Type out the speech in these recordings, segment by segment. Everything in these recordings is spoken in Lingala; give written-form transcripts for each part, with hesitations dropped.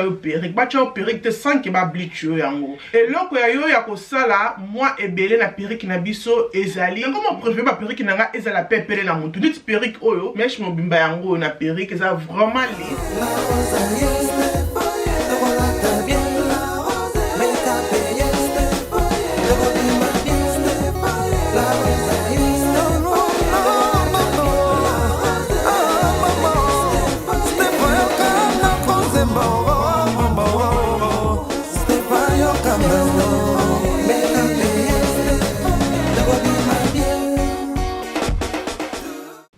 perruque bacha perruque te sans que ba bleach yo yango eloko ya yo ya kosala moi ebele na perruque na biso ezali comment préférer ba perruque nanga ezala pepele na mutu dit perruque oyo mesh mobimba yango na perruque eza vraiment lisse.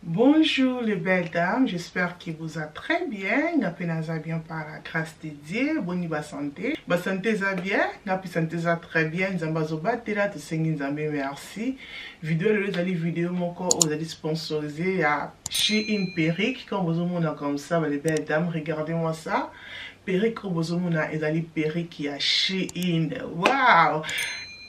Bonjour les belles dames, j'espère que vous allez très bien. Ngapi naza bien par la grâce de Dieu. Boni ba santé. Ba santé za bien, ngapi santé za très bien. Nzamba zo batela to sengi nzambe merci. Vidéo le zali vidéo moko ozali sponsorisé à Shein Perruque. Quand vous mona comme ça, les belles dames, regardez-moi ça. Perruque vous mona ezali perruque ya Shein. Wow!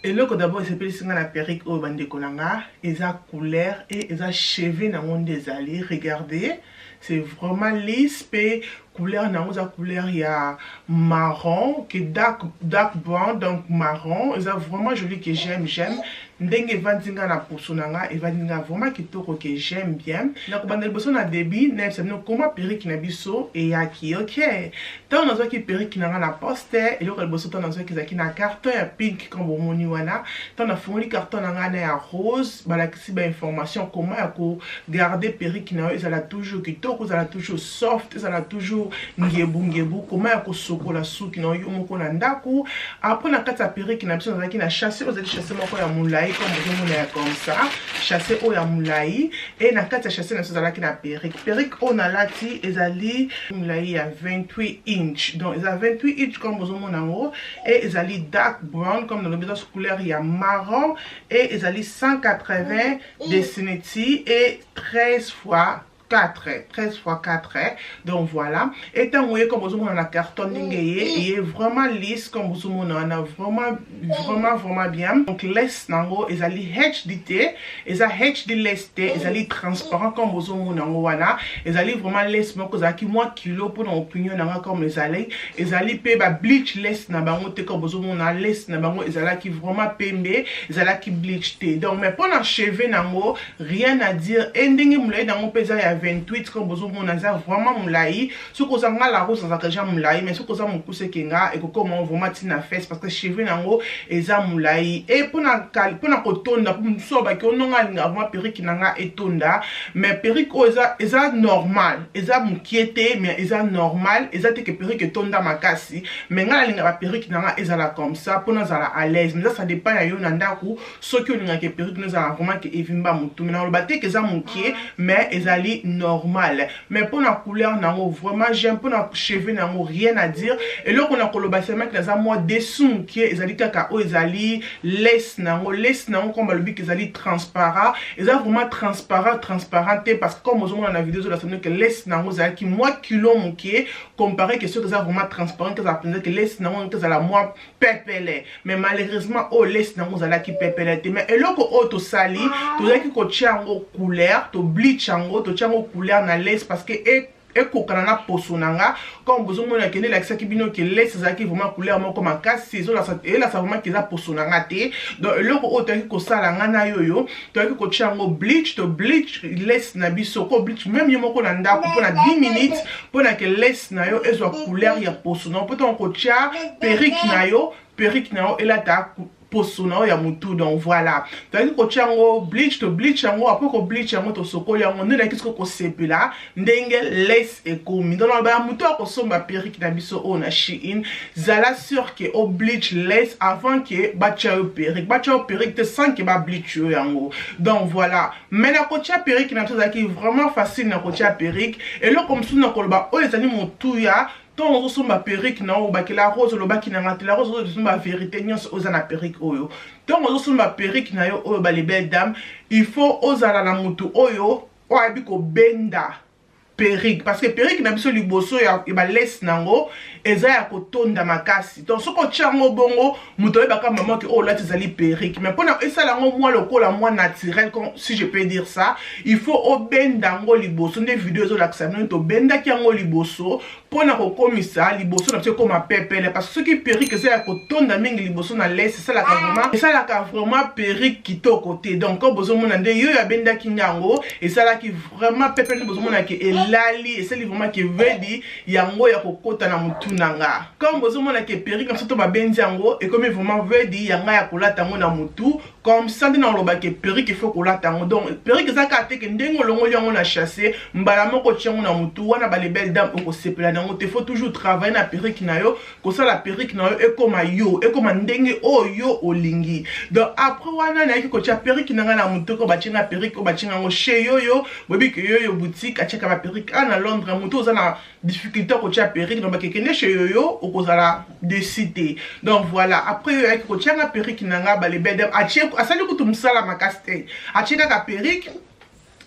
Et là, d'abord, il s'appelle la perruque au bande kolanga, et sa couleur et sa cheveux dans mon désalé. Regardez, c'est vraiment lisse, et couleur dans sa couleur il y a marron, qui est dark brown, donc marron. C'est vraiment joli que j'aime. Ndenge vandinga na posonanga et vandinga vraiment kitoko que j'aime bien. Donc bandel boso na débit, ne c'est nous comment perruque na biso et yaki OK. Tant dans qui perruque na na poster et le boso tant dans qui zaki na carton ya pink comme bomoni wana. Tant na fongoli carton na na ya rose, bala kisi ba information comment ya ko garder perruque na ezala toujours kitoko, ezala toujours soft, ezala toujours ngebu comment ya ko sokola suki na yo moko na ndako. Après na kata perruque na biso zaki na chasser, ozali chasser moko ya moulai comme vous avez comme ça chasser au ya moulai et na kati chasser na sozalaki na perruque on a lati ezali moulai ya 28 inch donc ils a 28 inch comme vous avez en haut et ezali dark brown comme dans le besoin couleur il y a marron et ezali 180 dessinati et 13 fois 13 fois 4 donc voilà et tant vous comme vous avez la carton il est vraiment lisse comme vous avez vraiment bien donc laisse nango ezali HDT eza HD leste ezali transparent comme vous avez wana ezali vraiment laisse moko zaki moi kilo pour mon opinion nanga comme ezali pe ba bleach laisse na bango te comme vous avez laisse na bango ezala ki vraiment pembe ezala ki bleach te donc mais pour na cheveux nango rien à dire ending mulai nango pesa ya 28 comme vous avez vraiment moulai ce que vous avez la rose ça déjà moulai mais ce que vous avez poussé kenga et comment vraiment tina fesse parce que cheveux nango eza moulai et pour na kotonda pour soba ki ononga linga vraiment perruque nanga etonda mais perruque eza normal eza mukiete mais eza normal eza te que perruque etonda makasi mais nga linga ba perruque nanga ezala comme ça pour na zala à l'aise mais ça dépend ya yo na ndako soki olinga ke perruque nous a vraiment que evimba mutu mais na loba te que eza mukie mais ezali normal mais pour la couleur nango vraiment j'aime pour la cheveux nango rien à dire et là on a koloba seulement que les moi dessous qui ezali kaka o ezali laisse nango comme le but ezali transparent ezali vraiment transparent parce que comme on a la vidéo de la semaine que laisse nango ezali qui moi kilo moké comparé que ceux qui sont vraiment transparent que ça peut dire que laisse nango que ça la moi pepele mais malheureusement o laisse nango ezali qui pepele mais et là ko to sali to ezali ko tiango couleur to bleach yango to tiango couleur na laisse parce que et kokana posonanga comme vous avez kende la qui bino que laisse ça qui vraiment couleur moko makasi saison la et là ça vraiment que ça posonanga te donc le autant que ça la ngana yoyo to ko chango bleach to bleach laisse na biso ko bleach même yo moko na ndako pour na 10 minutes pour na que laisse na yo ezo couleur ya posonanga peut-on ko tia perruque na yo et là ta posona ya mutu donc voilà donc ko chango bleach to bleach yango après ko bleach yango to sokoli yango ne lakisi ko sepela ndenge laisse et komi donc ba mutu ko somba perruque na biso on a Shein zala sûr que au bleach laisse avant que ba perruque te sans que ba bleach yango donc voilà mais na ko tia perruque na biso zaki vraiment facile na ko tia perruque et là comme sous na ko ba o ezali mutu ya donc on se ma perruque non ba que la rose le baki na la rose c'est ma vérité nyos ozana perruque oyo donc on se ma perruque na yo oyo ba les belles dames il faut ozala na mutu oyo o abiko benda perruque parce que perruque na biso liboso ya ba laisse nango eza ya kotonda makasi donc soko tiango bongo muto yebaka maman que oh là tezali perruque mais pona esala ngo moi lokola moi naturel si je peux dire ça il faut obenda ngo liboso nde vidéo zo la ksano to benda ki ngo liboso pona kokomisa liboso na tio koma pepele parce que soki perruque ça ya kotonda mingi liboso na laisse ça la vraiment perruque kitoko te donc ko bozo mona nde yo ya benda kinyango et ça la ki vraiment pepele bozo mona ke elali et c'est vraiment qui veut dire yango ya kokota na mutu nanga comme bozo mona ke perruque comme surtout ba bendi yango et comme vraiment veut dire yanga ya kolata ngo na mutu comme ça dans le bas que perruque il faut kolata ngo donc perruque ça ka te ke ndengo longo yango na chasser mbala moko tiango na mutu wana ba les belles dames on sepela nango te faut toujours travailler na perruque na yo ko ça la perruque na yo et comme yo et comme ndenge o yo olingi donc après wana na ki ko tia perruque nanga na mutu ko batinga perruque ko batinga ngo chez yo bobi que yo boutique a tia ba perruque na Londres mutu za na difficulté ko tia perruque donc ba kekene chez yo o ko za de cité donc voilà après yo ki ko tia na perruque nanga ba les belles dames a tia asali ko tumsala makaste a tia ka perruque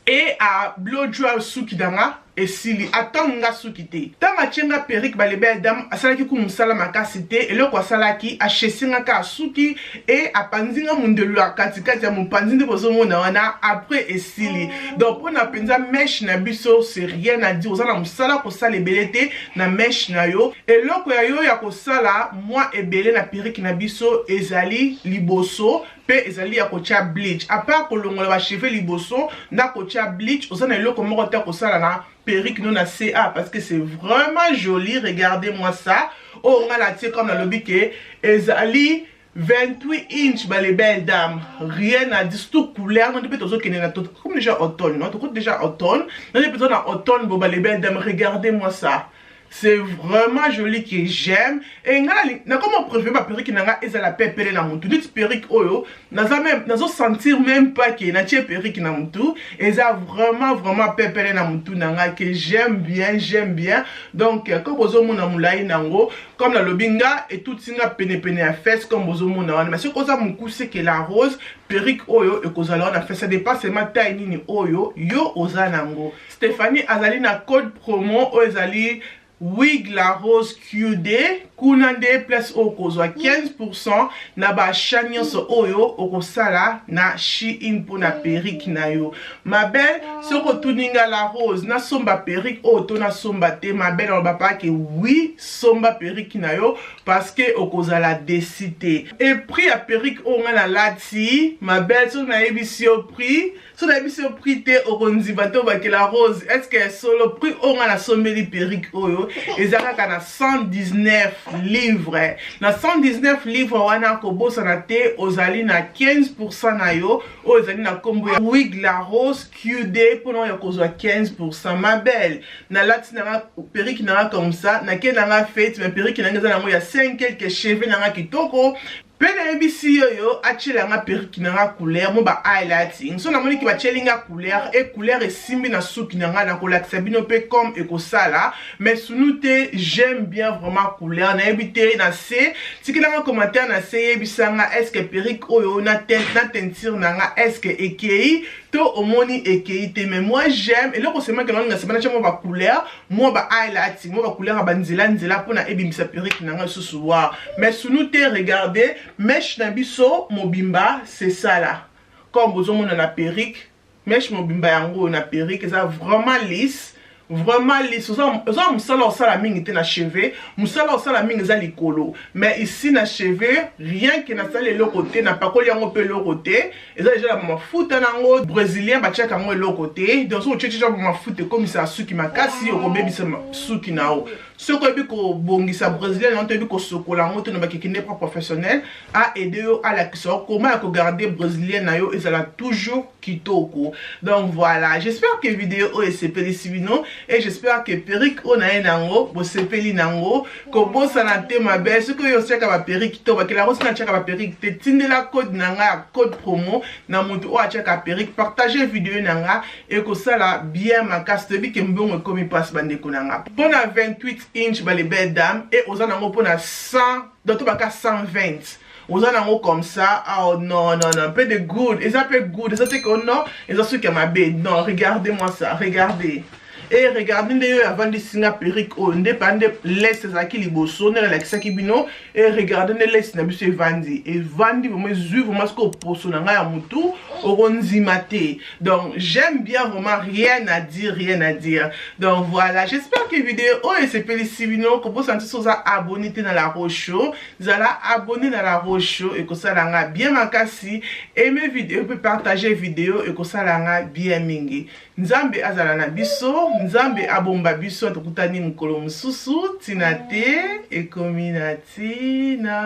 et à blow dry suki danga et sili atanga suki te tanga tienga perruque ba les belles dames asalaki ku musala makasi te eloko asalaki achesinga ka suki et apanzinga mundelu akatikati ya mupanzi nde bozo mona wana après et sili donc on a penza mesh na biso c'est rien à dire ozana musala ko sala ebelete na mesh na yo eloko ya yo ya ko sala moi ebele na perruque na biso ezali liboso pe ezali ya ko tia bleach à part kolongola ba cheveux liboso na ko tia bleach ozana eloko moko ta ko sala na perruque non à CA parce que c'est vraiment joli regardez-moi ça oh on a la tire comme dans le biquet ezali 28 inches bah les belles dames rien à dire tout couleur non depuis toujours qu'il comme déjà automne non tout déjà automne non depuis dans automne bah les belles dames regardez-moi ça c'est vraiment joli que j'aime et na comment préférer ma perruque nanga ezala pepele na mutu dit perruque oyo naza même nazo sentir même pas que na tie perruque na mutu eza vraiment pepele na mutu nanga que j'aime bien donc comme bozo mona mulai nango comme la lobinga et tout singa pene à fesse comme bozo mona wana mais ce koza mukuse que la rose perruque oyo et kozala na fesse ça dépasse ma taille nini oyo yo oza nango Stéphanie azali na code promo o ezali wig la rose QD kunande plus okozwa 15% na ba chanyoso oyo okosala na Shein pour na perruque na yo ma belle soko tuninga la rose na somba perruque o to na somba te ma belle on va pas que oui somba perruque na yo parce que okozala décité et prix à perruque o ngana lati ma belle so na ebisi au prix so na ebisi au prix te okonzi bato ba que la rose est-ce que solo prix o ngana sombeli perruque oyo ezaka na 119 livres na 119 livres wana ko bosana te ozali na 15% na yo ozali na kombo ya wig la rose QD pour ya kozwa 15% ma belle na lati na perruque na comme ça na kenanga fête mais perruque na ngeza nango ya 5 quelques cheveux na kitoko pena ebisi yoyo achelanga perruque nanga couleur mo ba highlighting so na moni ki ba chelinga couleur et couleur esimbi na suki nanga na kolakisa bino pe comme ekosala mais sunute j'aime bien vraiment couleur na ebité na C tikilanga commentaire na C ebisanga est-ce que perruque oyo na teinture nanga est-ce que ekei to omoni ekei te mais moi j'aime et loko sema que nga sema na mo ba couleur mo ba highlighting mo ba couleur ba nzela pona ebimisa perruque nanga susuwa mais sunute regardez mèche na biso mobimba c'est ça là comme vous on a perruque mèche mobimba yango na perruque ça vraiment lisse ça musala osala mingi te na cheveux musala osala mingi za likolo mais ici na cheveux rien que na sala eloko te na pakoli yango pe eloko te eza déjà la mafuta nango brésilien batiaka yango eloko te donc so ochecha mafuta ekomisa suki makasi okobebisa suki nao soko ebi ko bongisa brésilien non ebi ko sokola yango te no bakekende pas professionnel a aider yo à la question comment ya ko garder brésilien na yo ezala toujours kitoko donc voilà j'espère que vidéo est sepeli sibino et j'espère que perruque onaye nango bo sepeli nango ko bosana te ma belle ce que yo seka ba perruque to ba ke la rose na chaka ba perruque te tindela code nanga code promo na mutu o achaka perruque partager vidéo nanga et ko sala bien makasi bi ke mbongo komi passe bande konanga pona 28 inch ba les belles dames et ozana nango pona 100 donc baka 120 aux en comme ça, oh non, un peu de good, et ça fait good, et ça c'est que non, et ça c'est que ma bête, non, regardez-moi ça, regardez. et regardez les avant de singa perique on dépend de laisse ça qui liboso ne relaxa qui bino et regardez les laisse na biso vandi et vandi vraiment zu vraiment ce que poso na ya mutu oronzimate. Donc j'aime bien vraiment rien à dire. Donc voilà, j'espère que vidéo et c'est ici bino que vous sentez sur abonné dans la rocho, vous allez abonner dans la rocho et que ça l'a bien makasi aimer vidéo peut partager vidéo et que ça l'a bien mingi. Nzambe azala na biso, nzambe abomba biso tukutani mukolo mususu tinate ekominatina.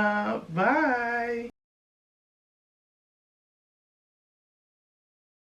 Bye.